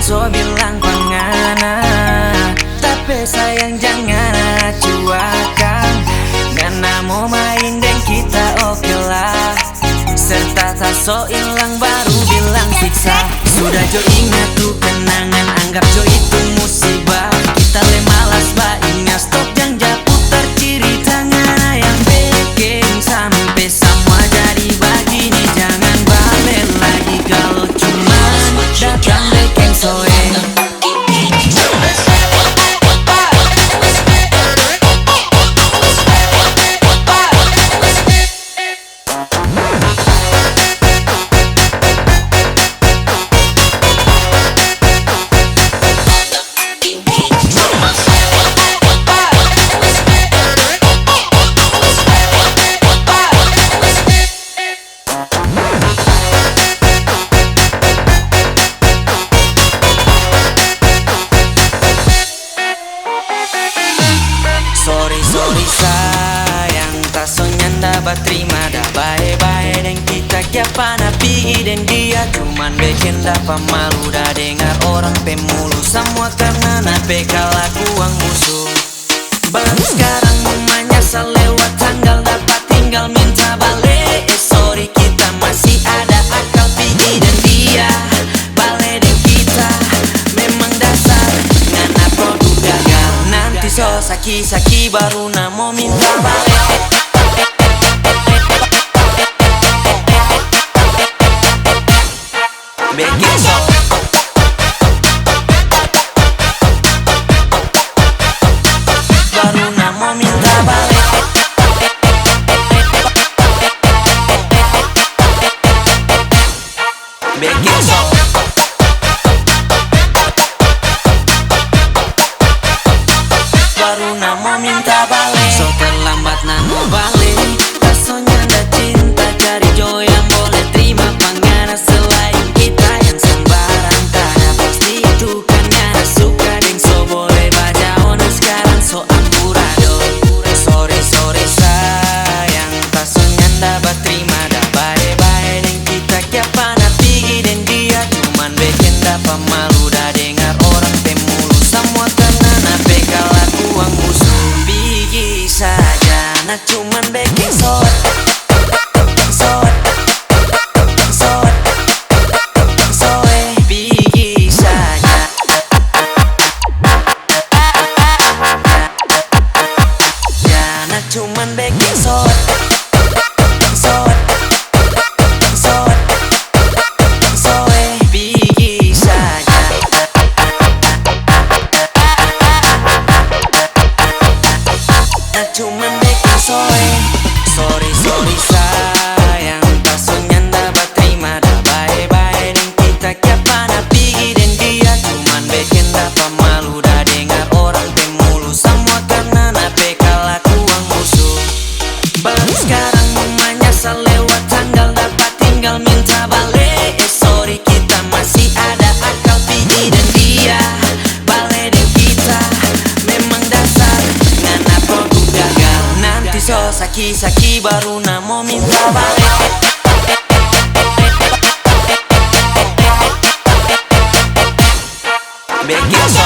so bilang pangana, tapi sayang jangan acuakan. Ngana mau main dan kita oke lah, serta tak so ilang baru bilang siksa. Sudah jo ingat tuh kenangan, anggap jo itu musibah. Kita le malas baiknya stop jangan putar cerita ngana yang bikin sampai semua jadi begini. Jangan balik lagi kalau cuma datang bikin soe. Sorry sayang, tak so nyanda terima dah bye-bye. Dan kita kiapa napi dan dia cuman bikin dapat malu. Dah dengar orang pemulu semua karena nape kelakuan musuh. Baru sekarang menyesal lewat tanggal dapat tinggal minta balik. Sorry kita masih ada akal pergi dan dia balik dan kita memang dasar ngana produk gagal. Nanti so saki-saki baru mau minta balik. Bikin so baru mau minta balik. Bikin so baru mau minta balik. So terlambat mau balik, tak so nyanda cinta cari joy yang boleh terima pangana selain kita yang sembarang. Karena pasti itu kan nyana suka deng so boleh baca ona sekarang so amburador. Sorry sayang, tak so nyanda terima dah bye-bye. Dan kita kiapa napi dan dia cuman bikin dapat malu. Dah dengar orang pemulu semua karena nape kelakuan musuh. Bigi saja nak cuman bikin soet bigi saja. Jangan cuman bikin soet bigi saja. Nak cuman bikin soe. Sorry sayang, tak so nyanda terima dah bye-bye. Dan kita kiapa napi dan dia cuman bikin dapat malu. Dah dengar orang pemulu semua karena nape kelakuan musuh. Baru sekarang menyesal lewat tanggal dapat tinggal minta balik. Sorry kita masih ada akal pergi dan dia balik dan kita memang dasar ngana produk gagal. Nanti so saki-saki baru mau minta balik. Bikin so